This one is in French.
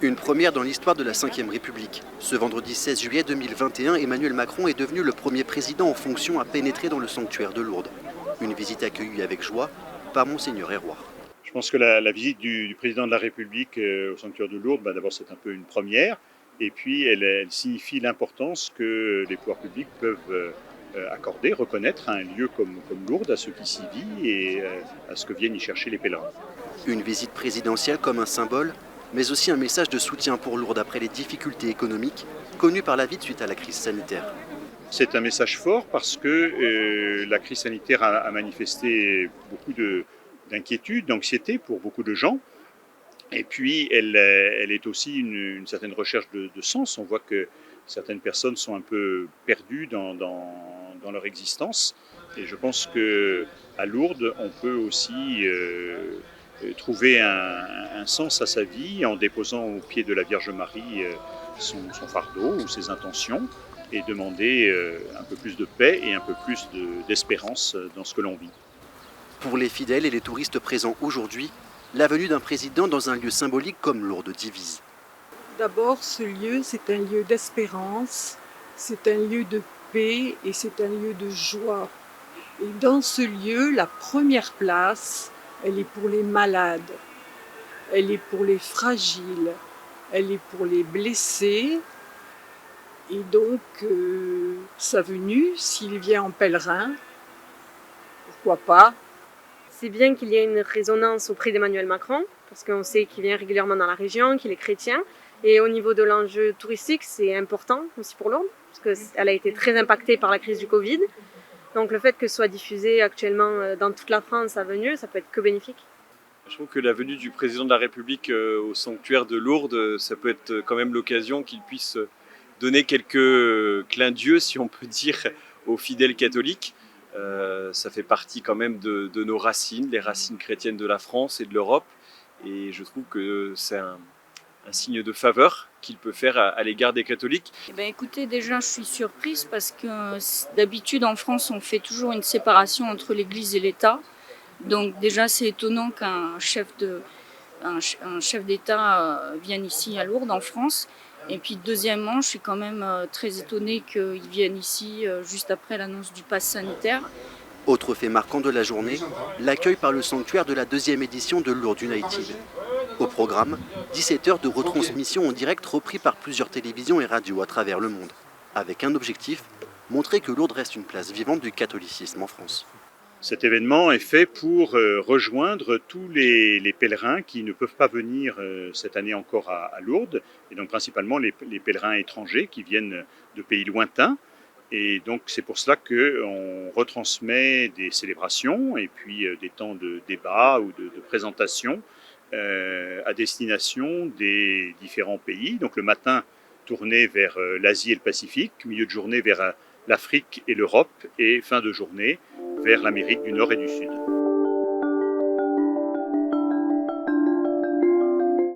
Une première dans l'histoire de la Ve République. Ce vendredi 16 juillet 2021, Emmanuel Macron est devenu le premier président en fonction à pénétrer dans le sanctuaire de Lourdes. Une visite accueillie avec joie par Monseigneur Héroard. Je pense que la visite du président de la République au sanctuaire de Lourdes, d'abord c'est un peu une première, et puis elle signifie l'importance que les pouvoirs publics peuvent accorder, reconnaître à un lieu comme Lourdes, à ceux qui s'y vivent et à ce que viennent y chercher les pèlerins. Une visite présidentielle comme un symbole, mais aussi un message de soutien pour Lourdes après les difficultés économiques connues par la ville suite à la crise sanitaire. C'est un message fort parce que la crise sanitaire a manifesté beaucoup d'inquiétude, d'anxiété pour beaucoup de gens. Et puis, elle est aussi une certaine recherche de sens. On voit que certaines personnes sont un peu perdues dans leur existence. Et je pense qu'à Lourdes, on peut aussi trouver un sens à sa vie en déposant au pied de la Vierge Marie son fardeau ou ses intentions et demander un peu plus de paix et un peu plus d'espérance dans ce que l'on vit. Pour les fidèles et les touristes présents aujourd'hui, la venue d'un président dans un lieu symbolique comme Lourdes divise. D'abord, ce lieu, c'est un lieu d'espérance, c'est un lieu de paix et c'est un lieu de joie. Et dans ce lieu, la première place, elle est pour les malades, elle est pour les fragiles, elle est pour les blessés. Et donc, sa venue, s'il vient en pèlerin, pourquoi pas. C'est bien qu'il y ait une résonance auprès d'Emmanuel Macron, parce qu'on sait qu'il vient régulièrement dans la région, qu'il est chrétien. Et au niveau de l'enjeu touristique, c'est important aussi pour Lourdes, parce qu'elle a été très impactée par la crise du Covid. Donc le fait que ce soit diffusé actuellement dans toute la France sa venue, ça peut être que bénéfique. Je trouve que la venue du président de la République au sanctuaire de Lourdes, ça peut être quand même l'occasion qu'il puisse donner quelques clins d'yeux, si on peut dire, aux fidèles catholiques. Ça fait partie quand même de nos racines, les racines chrétiennes de la France et de l'Europe. Et je trouve que c'est un signe de faveur qu'il peut faire à l'égard des catholiques. Eh bien, écoutez, déjà je suis surprise parce que d'habitude en France on fait toujours une séparation entre l'Église et l'État. Donc déjà c'est étonnant qu'un chef d'État vienne ici à Lourdes en France. Et puis deuxièmement, je suis quand même très étonnée qu'ils viennent ici juste après l'annonce du pass sanitaire. Autre fait marquant de la journée, l'accueil par le sanctuaire de la 2e édition de Lourdes United. Au programme, 17 heures de retransmission en direct repris par plusieurs télévisions et radios à travers le monde, avec un objectif, montrer que Lourdes reste une place vivante du catholicisme en France. Cet événement est fait pour rejoindre tous les pèlerins qui ne peuvent pas venir cette année encore à Lourdes, et donc principalement les pèlerins étrangers qui viennent de pays lointains. Et donc c'est pour cela qu'on retransmet des célébrations et puis des temps de débat ou de présentation à destination des différents pays. Donc le matin, tourné vers l'Asie et le Pacifique, milieu de journée vers l'Afrique et l'Europe, et fin de journée vers l'Amérique du Nord et du Sud.